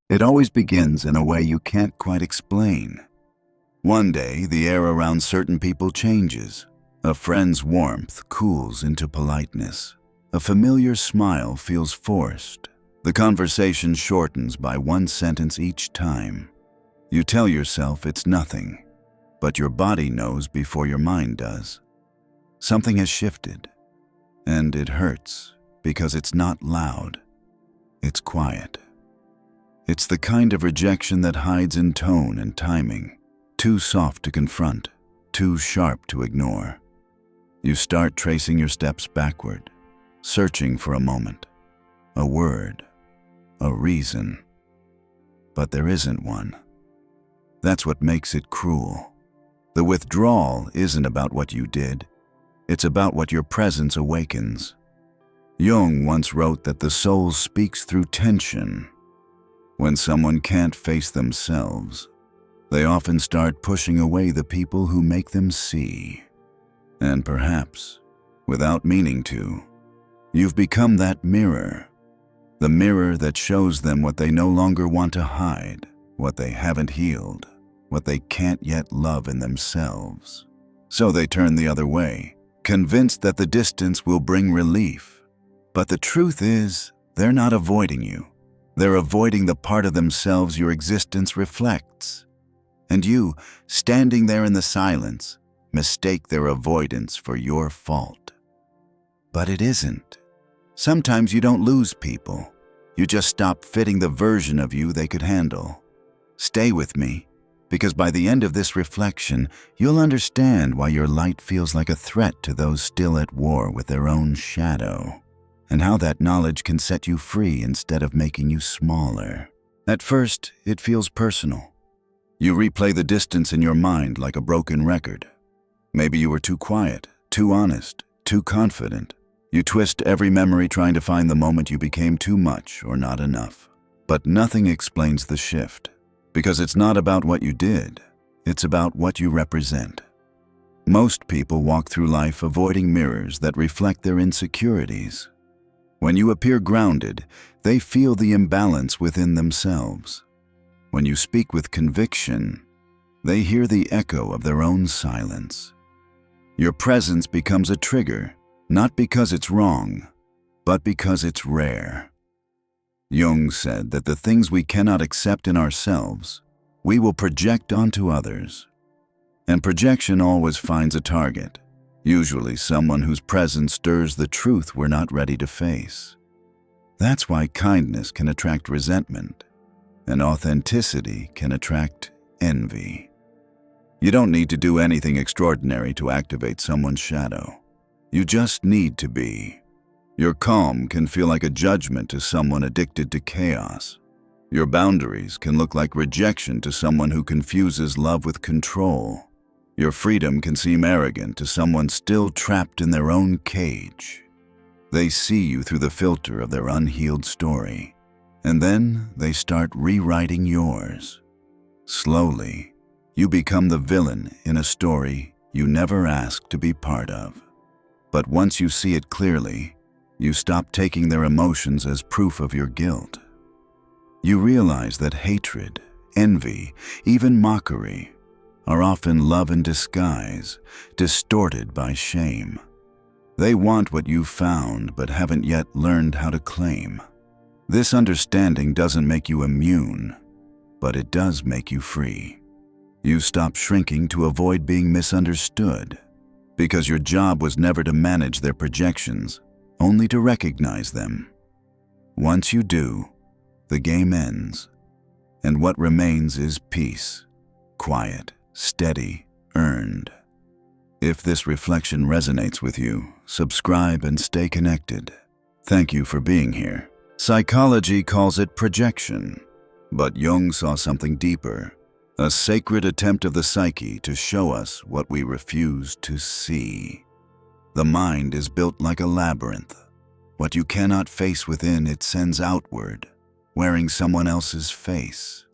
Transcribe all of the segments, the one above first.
It always begins in a way you can't quite explain. One day, the air around certain people changes. A friend's warmth cools into politeness. A familiar smile feels forced. The conversation shortens by one sentence each time. You tell yourself it's nothing, but your body knows before your mind does. Something has shifted, and it hurts because it's not loud. It's quiet. It's the kind of rejection that hides in tone and timing, too soft to confront, too sharp to ignore. You start tracing your steps backward, searching for a moment, a word, a reason. But there isn't one. That's what makes it cruel. The withdrawal isn't about what you did. It's about what your presence awakens. Jung once wrote that the soul speaks through tension. When someone can't face themselves, they often start pushing away the people who make them see. And perhaps, without meaning to, you've become that mirror. The mirror that shows them what they no longer want to hide, what they haven't healed, what they can't yet love in themselves. So they turn the other way, convinced that the distance will bring relief. But the truth is, they're not avoiding you. They're avoiding the part of themselves your existence reflects. And you, standing there in the silence, mistake their avoidance for your fault. But it isn't. Sometimes you don't lose people. You just stop fitting the version of you they could handle. Stay with me, because by the end of this reflection, you'll understand why your light feels like a threat to those still at war with their own shadow, and how that knowledge can set you free instead of making you smaller. At first, it feels personal. You replay the distance in your mind like a broken record. Maybe you were too quiet, too honest, too confident. You twist every memory trying to find the moment you became too much or not enough. But nothing explains the shift, because it's not about what you did, it's about what you represent. Most people walk through life avoiding mirrors that reflect their insecurities. When you appear grounded, they feel the imbalance within themselves. When you speak with conviction, they hear the echo of their own silence. Your presence becomes a trigger, not because it's wrong, but because it's rare. Jung said that the things we cannot accept in ourselves, we will project onto others. And projection always finds a target, usually someone whose presence stirs the truth we're not ready to face. That's why kindness can attract resentment, and authenticity can attract envy. You don't need to do anything extraordinary to activate someone's shadow. You just need to be. Your calm can feel like a judgment to someone addicted to chaos. Your boundaries can look like rejection to someone who confuses love with control. Your freedom can seem arrogant to someone still trapped in their own cage. They see you through the filter of their unhealed story, and then they start rewriting yours. Slowly, you become the villain in a story you never asked to be part of. But once you see it clearly, you stop taking their emotions as proof of your guilt. You realize that hatred, envy, even mockery are often love in disguise, distorted by shame. They want what you've found but haven't yet learned how to claim. This understanding doesn't make you immune, but it does make you free. You stop shrinking to avoid being misunderstood, because your job was never to manage their projections, only to recognize them. Once you do, the game ends, and what remains is peace, quiet, steady, earned. If this reflection resonates with you, subscribe and stay connected. Thank you for being here. Psychology calls it projection, but Jung saw something deeper. A sacred attempt of the psyche to show us what we refuse to see. The mind is built like a labyrinth. What you cannot face within, it sends outward, wearing someone else's face.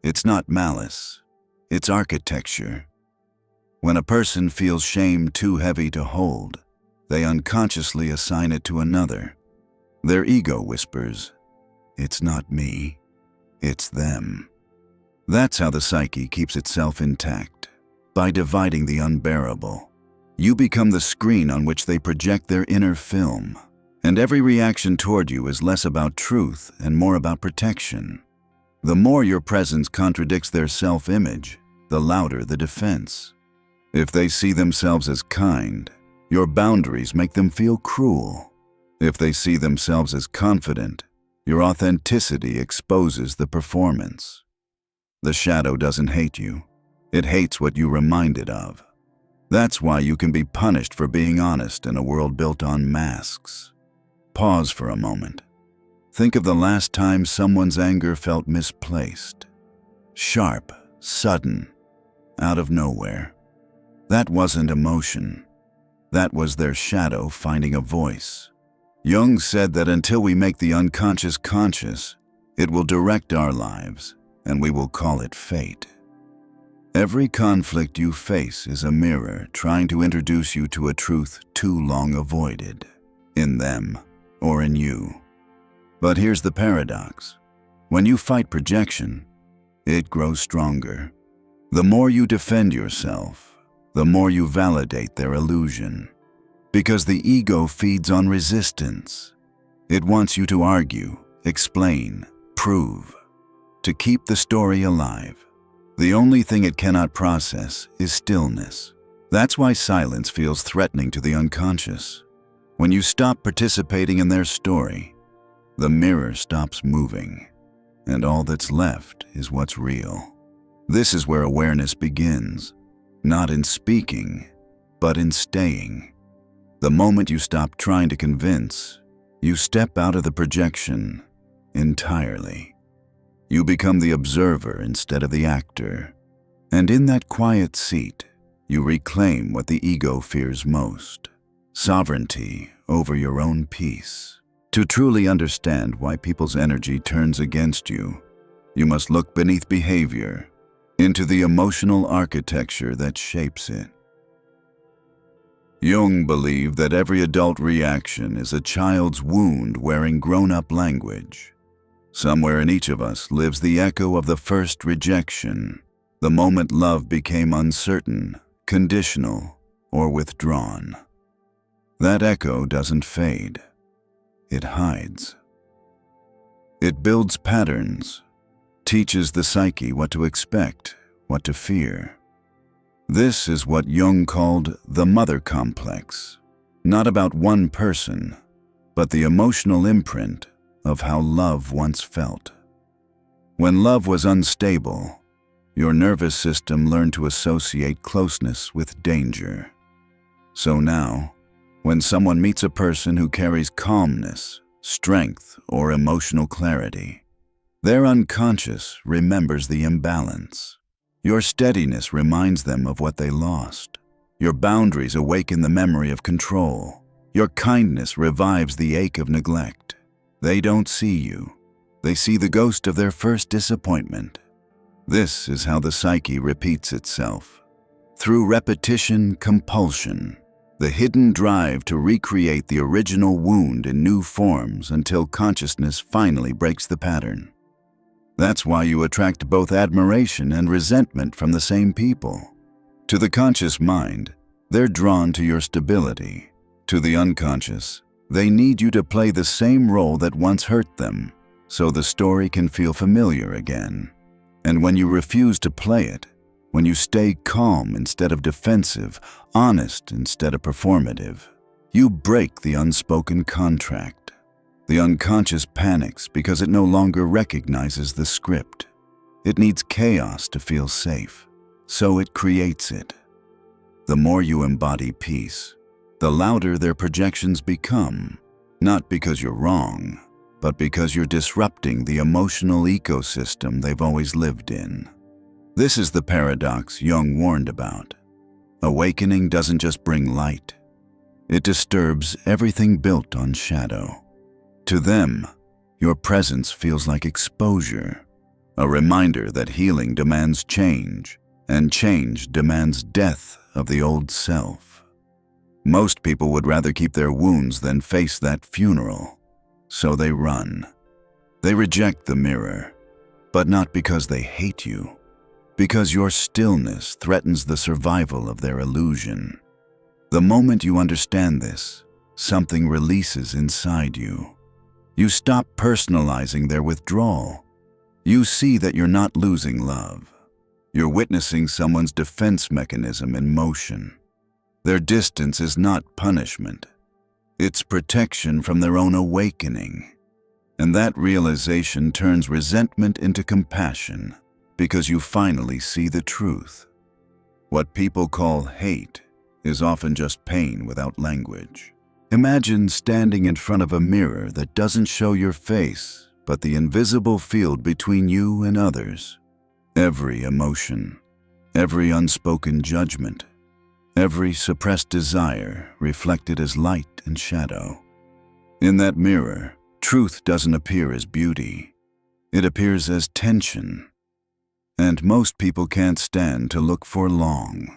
It's not malice, it's architecture. When a person feels shame too heavy to hold, they unconsciously assign it to another. Their ego whispers, "It's not me." it's them. That's how the psyche keeps itself intact, by dividing the unbearable. You become the screen on which they project their inner film, and every reaction toward you is less about truth and more about protection. The more your presence contradicts their self-image, the louder the defense. If they see themselves as kind, your boundaries make them feel cruel. If they see themselves as confident, your authenticity exposes the performance. The shadow doesn't hate you. It hates what you remind it of. That's why you can be punished for being honest in a world built on masks. Pause for a moment. Think of the last time someone's anger felt misplaced. Sharp, sudden, out of nowhere. That wasn't emotion. That was their shadow finding a voice. Jung said that until we make the unconscious conscious, it will direct our lives, and we will call it fate. Every conflict you face is a mirror trying to introduce you to a truth too long avoided, in them or in you. But here's the paradox. When you fight projection, it grows stronger. The more you defend yourself, the more you validate their illusion. Because the ego feeds on resistance. It wants you to argue, explain, prove, to keep the story alive. The only thing it cannot process is stillness. That's why silence feels threatening to the unconscious. When you stop participating in their story, the mirror stops moving, and all that's left is what's real. This is where awareness begins, not in speaking, but in staying. The moment you stop trying to convince, you step out of the projection entirely. You become the observer instead of the actor. And in that quiet seat, you reclaim what the ego fears most: sovereignty over your own peace. To truly understand why people's energy turns against you, you must look beneath behavior, into the emotional architecture that shapes it. Jung believed that every adult reaction is a child's wound wearing grown-up language. Somewhere in each of us lives the echo of the first rejection, the moment love became uncertain, conditional, or withdrawn. That echo doesn't fade. It hides. It builds patterns, teaches the psyche what to expect, what to fear. This is what Jung called the mother complex, not about one person, but the emotional imprint of how love once felt. When love was unstable, your nervous system learned to associate closeness with danger. So now, when someone meets a person who carries calmness, strength, or emotional clarity, their unconscious remembers the imbalance. Your steadiness reminds them of what they lost. Your boundaries awaken the memory of control. Your kindness revives the ache of neglect. They don't see you. They see the ghost of their first disappointment. This is how the psyche repeats itself. Through repetition, compulsion, the hidden drive to recreate the original wound in new forms until consciousness finally breaks the pattern. That's why you attract both admiration and resentment from the same people. To the conscious mind, they're drawn to your stability. To the unconscious, they need you to play the same role that once hurt them, so the story can feel familiar again. And when you refuse to play it, when you stay calm instead of defensive, honest instead of performative, you break the unspoken contract. The unconscious panics because it no longer recognizes the script. It needs chaos to feel safe, so it creates it. The more you embody peace, the louder their projections become, not because you're wrong, but because you're disrupting the emotional ecosystem they've always lived in. This is the paradox Jung warned about. Awakening doesn't just bring light. It disturbs everything built on shadow. To them, your presence feels like exposure, a reminder that healing demands change, and change demands death of the old self. Most people would rather keep their wounds than face that funeral, so they run. They reject the mirror. but not because they hate you, because your stillness threatens the survival of their illusion. The moment you understand this, something releases inside you. You stop personalizing their withdrawal. You see that you're not losing love. You're witnessing someone's defense mechanism in motion. Their distance is not punishment. It's protection from their own awakening. And that realization turns resentment into compassion because you finally see the truth. What people call hate is often just pain without language. Imagine standing in front of a mirror that doesn't show your face, but the invisible field between you and others. Every emotion, every unspoken judgment, every suppressed desire reflected as light and shadow. In that mirror, truth doesn't appear as beauty. It appears as tension. And most people can't stand to look for long.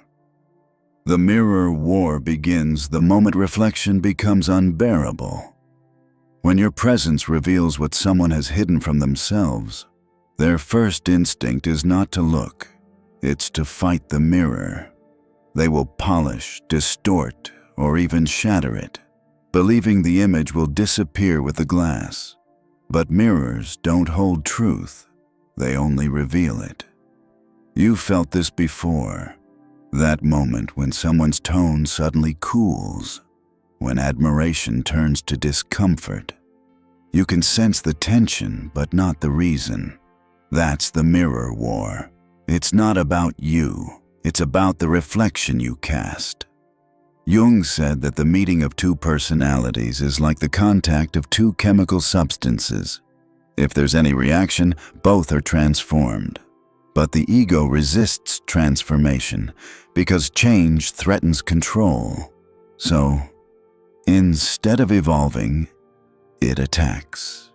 The mirror war begins the moment reflection becomes unbearable. When your presence reveals what someone has hidden from themselves, their first instinct is not to look, it's to fight the mirror. They will polish, distort, or even shatter it, believing the image will disappear with the glass. But mirrors don't hold truth, they only reveal it. You felt this before. That moment when someone's tone suddenly cools, when admiration turns to discomfort. You can sense the tension, but not the reason. That's the mirror war. It's not about you, it's about the reflection you cast. Jung said that the meeting of two personalities is like the contact of two chemical substances. If there's any reaction, both are transformed. But the ego resists transformation because change threatens control. So, instead of evolving, it attacks.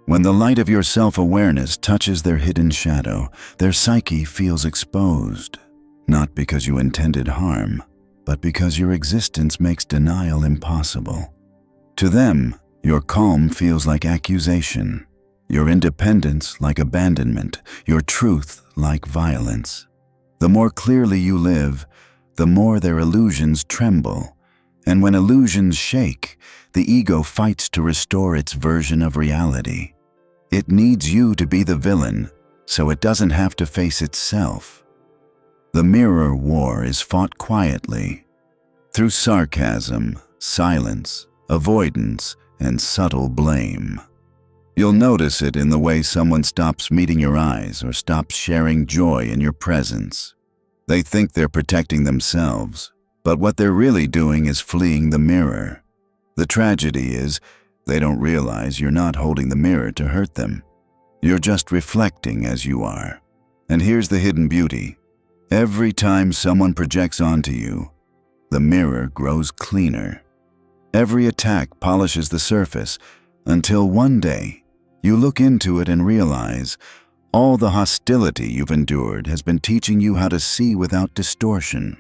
When the light of your self-awareness touches their hidden shadow, their psyche feels exposed, not because you intended harm, but because your existence makes denial impossible. To them, your calm feels like accusation. Your independence like abandonment, your truth like violence. The more clearly you live, the more their illusions tremble. And when illusions shake, the ego fights to restore its version of reality. It needs you to be the villain, so it doesn't have to face itself. The mirror war is fought quietly, through sarcasm, silence, avoidance, and subtle blame. You'll notice it in the way someone stops meeting your eyes or stops sharing joy in your presence. They think they're protecting themselves, but what they're really doing is fleeing the mirror. The tragedy is, they don't realize you're not holding the mirror to hurt them. You're just reflecting as you are. And here's the hidden beauty. Every time someone projects onto you, the mirror grows cleaner. Every attack polishes the surface until one day, you look into it and realize all the hostility you've endured has been teaching you how to see without distortion.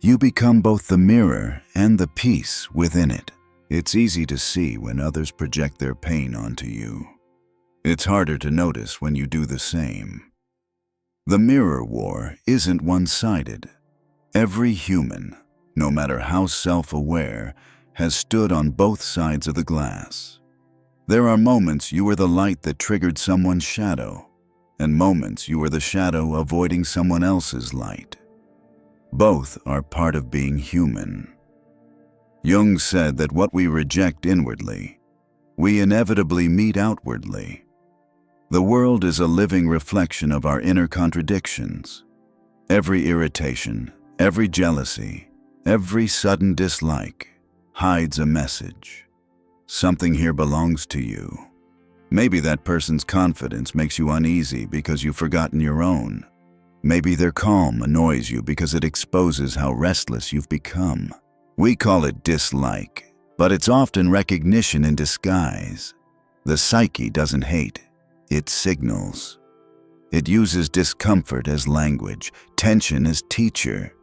You become both the mirror and the peace within it. It's easy to see when others project their pain onto you. It's harder to notice when you do the same. The mirror war isn't one-sided. Every human, no matter how self-aware, has stood on both sides of the glass. There are moments you were the light that triggered someone's shadow, and moments you were the shadow avoiding someone else's light. Both are part of being human. Jung said that what we reject inwardly, we inevitably meet outwardly. The world is a living reflection of our inner contradictions. Every irritation, every jealousy, every sudden dislike hides a message. Something here belongs to you. Maybe that person's confidence makes you uneasy because you've forgotten your own. Maybe their calm annoys you because it exposes how restless you've become. We call it dislike, but it's often recognition in disguise. The psyche doesn't hate, it signals. It uses discomfort as language, tension as teacher.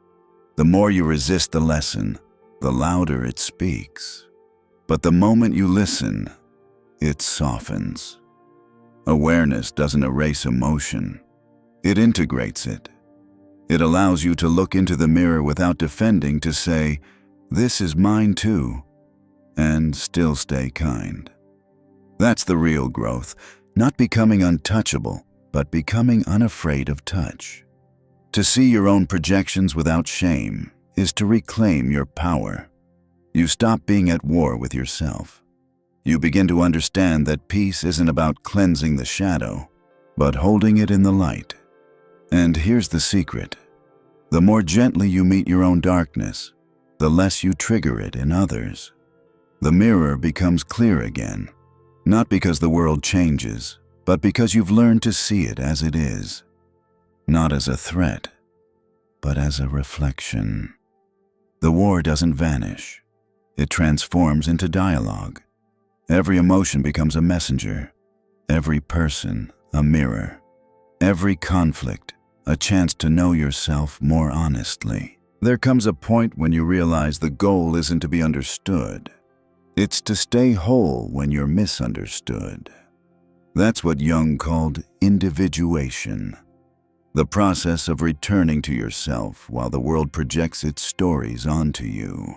The more you resist the lesson, the louder it speaks. But the moment you listen, it softens. Awareness doesn't erase emotion. It integrates it. It allows you to look into the mirror without defending, to say, "This is mine too," and still stay kind. That's the real growth, not becoming untouchable, but becoming unafraid of touch. To see your own projections without shame is to reclaim your power. You stop being at war with yourself. You begin to understand that peace isn't about cleansing the shadow, but holding it in the light. And here's the secret. The more gently you meet your own darkness, the less you trigger it in others. The mirror becomes clear again, not because the world changes, but because you've learned to see it as it is. Not as a threat, but as a reflection. The war doesn't vanish. It transforms into dialogue. Every emotion becomes a messenger. Every person, a mirror. Every conflict, a chance to know yourself more honestly. There comes a point when you realize the goal isn't to be understood. It's to stay whole when you're misunderstood. That's what Jung called individuation. The process of returning to yourself while the world projects its stories onto you.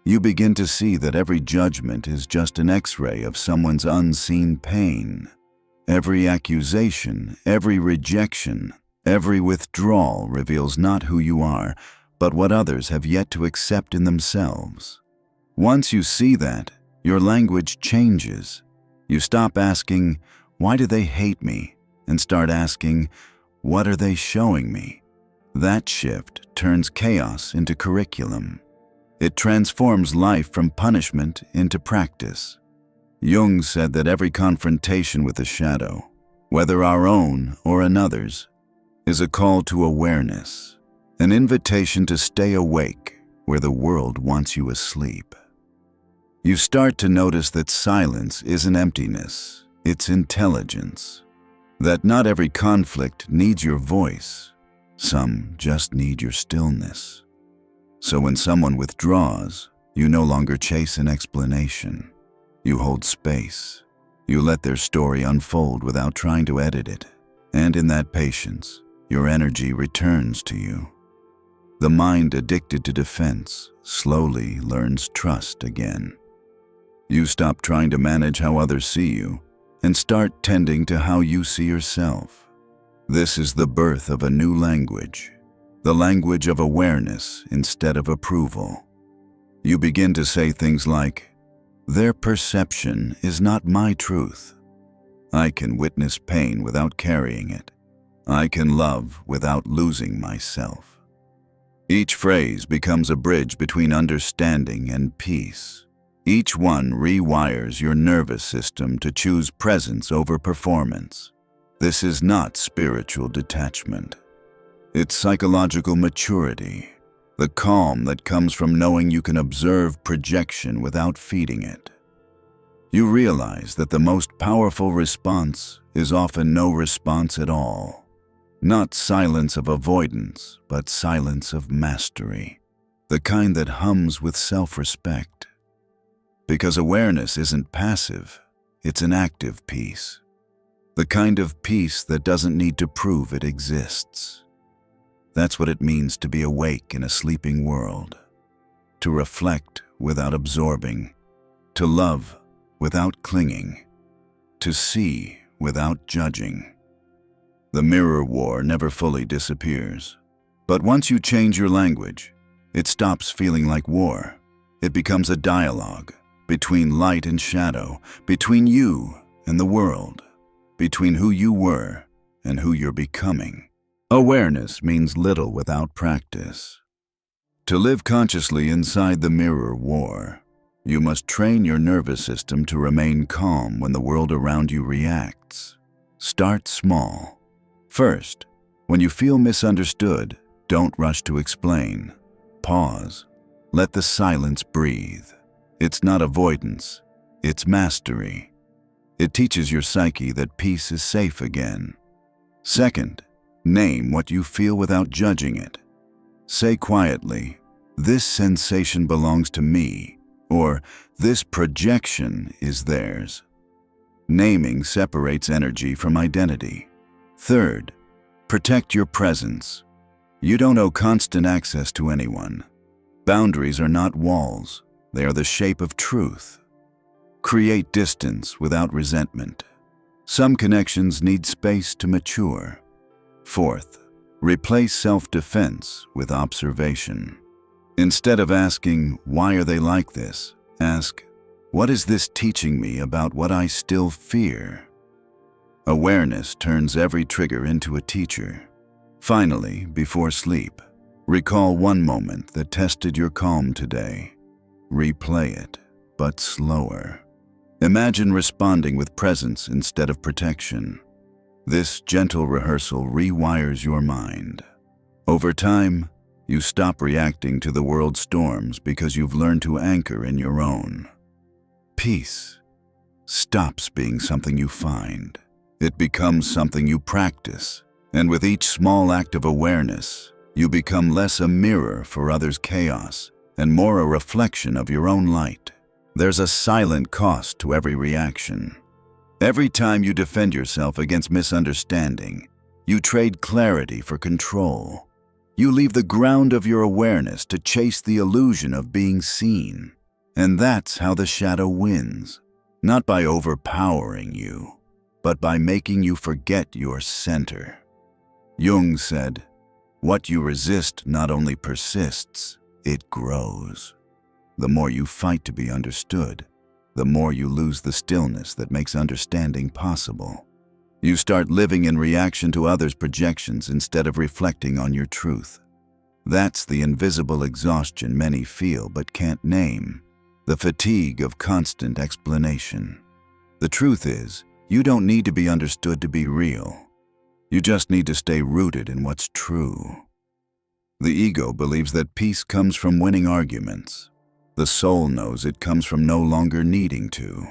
You begin to see that every judgment is just an X-ray of someone's unseen pain. Every accusation, every rejection, every withdrawal reveals not who you are, but what others have yet to accept in themselves. Once you see that, your language changes. You stop asking, "Why do they hate me?" and start asking, "What are they showing me?" That shift turns chaos into curriculum. It transforms life from punishment into practice. Jung said that every confrontation with the shadow, whether our own or another's, is a call to awareness, an invitation to stay awake where the world wants you asleep. You start to notice that silence isn't emptiness, it's intelligence. That not every conflict needs your voice, some just need your stillness. So when someone withdraws, you no longer chase an explanation. You hold space. You let their story unfold without trying to edit it. And in that patience, your energy returns to you. The mind addicted to defense slowly learns trust again. You stop trying to manage how others see you and start tending to how you see yourself. This is the birth of a new language, the language of awareness instead of approval. You begin to say things like, "Their perception is not my truth. I can witness pain without carrying it. I can love without losing myself." Each phrase becomes a bridge between understanding and peace. Each one rewires your nervous system to choose presence over performance. This is not spiritual detachment. It's psychological maturity, the calm that comes from knowing you can observe projection without feeding it. You realize that the most powerful response is often no response at all. Not silence of avoidance, but silence of mastery, the kind that hums with self-respect. Because awareness isn't passive, it's an active peace. The kind of peace that doesn't need to prove it exists. That's what it means to be awake in a sleeping world. To reflect without absorbing. To love without clinging. To see without judging. The mirror war never fully disappears. But once you change your language, it stops feeling like war. It becomes a dialogue between light and shadow, between you and the world, between who you were and who you're becoming. Awareness means little without practice. To live consciously inside the mirror war, you must train your nervous system to remain calm when the world around you reacts. Start small. First, when you feel misunderstood, don't rush to explain. Pause. Let the silence breathe. It's not avoidance, it's mastery. It teaches your psyche that peace is safe again. Second, name what you feel without judging it. Say quietly, "This sensation belongs to me," or "This projection is theirs." Naming separates energy from identity. Third, protect your presence. You don't owe constant access to anyone. Boundaries are not walls. They are the shape of truth. Create distance without resentment. Some connections need space to mature. Fourth, replace self-defense with observation. Instead of asking, "Why are they like this?" ask, "What is this teaching me about what I still fear?" Awareness turns every trigger into a teacher. Finally, before sleep, recall one moment that tested your calm today. Replay it, but slower. Imagine responding with presence instead of protection. This gentle rehearsal rewires your mind. Over time, you stop reacting to the world's storms because you've learned to anchor in your own. Peace stops being something you find. It becomes something you practice. And with each small act of awareness, you become less a mirror for others' chaos and more a reflection of your own light. There's a silent cost to every reaction. Every time you defend yourself against misunderstanding, you trade clarity for control. You leave the ground of your awareness to chase the illusion of being seen. And that's how the shadow wins, not by overpowering you, but by making you forget your center. Jung said, "What you resist not only persists, it grows." The more you fight to be understood, the more you lose the stillness that makes understanding possible. You start living in reaction to others' projections instead of reflecting on your truth. That's the invisible exhaustion many feel but can't name, the fatigue of constant explanation. The truth is, you don't need to be understood to be real. You just need to stay rooted in what's true. The ego believes that peace comes from winning arguments. The soul knows it comes from no longer needing to.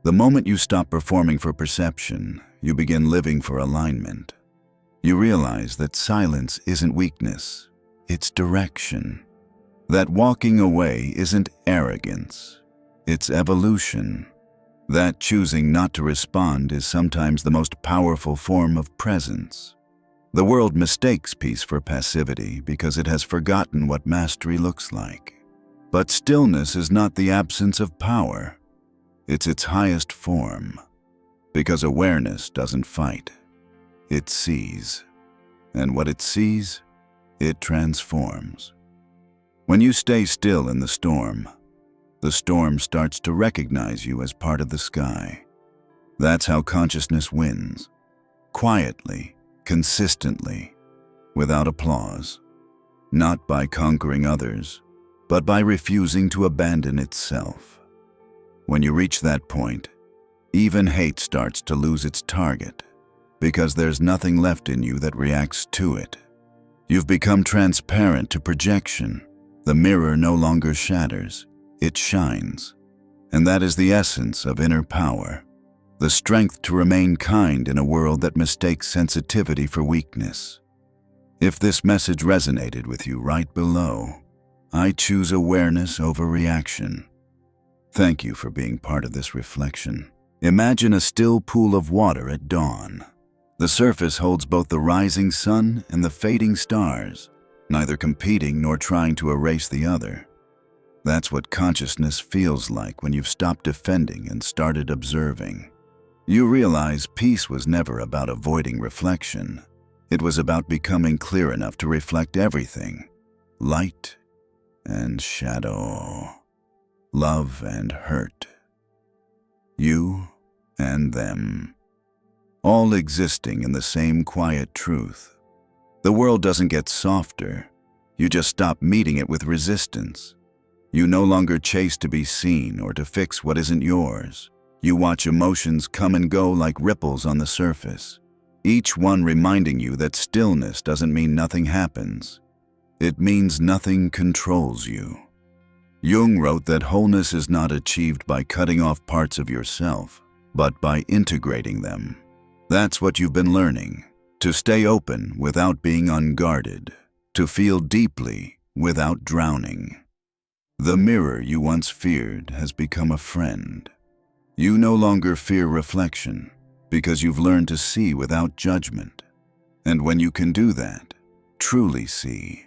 The moment you stop performing for perception, you begin living for alignment. You realize that silence isn't weakness, it's direction. That walking away isn't arrogance, it's evolution. That choosing not to respond is sometimes the most powerful form of presence. The world mistakes peace for passivity because it has forgotten what mastery looks like. But stillness is not the absence of power. It's its highest form. Because awareness doesn't fight. It sees. And what it sees, it transforms. When you stay still in the storm starts to recognize you as part of the sky. That's how consciousness wins. Quietly, consistently, without applause. Not by conquering others, but by refusing to abandon itself. When you reach that point, even hate starts to lose its target, because there's nothing left in you that reacts to it. You've become transparent to projection. The mirror no longer shatters, it shines. And that is the essence of inner power, the strength to remain kind in a world that mistakes sensitivity for weakness. If this message resonated with you right below, I choose awareness over reaction. Thank you for being part of this reflection. Imagine a still pool of water at dawn. The surface holds both the rising sun and the fading stars, neither competing nor trying to erase the other. That's what consciousness feels like when you've stopped defending and started observing. You realize peace was never about avoiding reflection. It was about becoming clear enough to reflect everything: light and shadow, love and hurt, you and them, all existing in the same quiet truth. The world doesn't get softer, you just stop meeting it with resistance. You no longer chase to be seen or to fix what isn't yours. You watch emotions come and go like ripples on the surface, each one reminding you that stillness doesn't mean nothing happens. It means nothing controls you. Jung wrote that wholeness is not achieved by cutting off parts of yourself, but by integrating them. That's what you've been learning: to stay open without being unguarded, to feel deeply without drowning. The mirror you once feared has become a friend. You no longer fear reflection because you've learned to see without judgment. And when you can do that, truly see,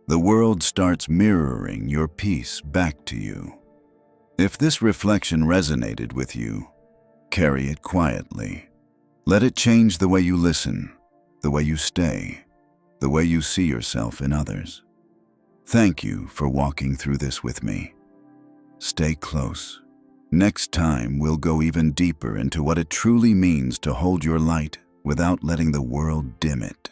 the world starts mirroring your peace back to you. If this reflection resonated with you, carry it quietly. Let it change the way you listen, the way you stay, the way you see yourself in others. Thank you for walking through this with me. Stay close. Next time, we'll go even deeper into what it truly means to hold your light without letting the world dim it.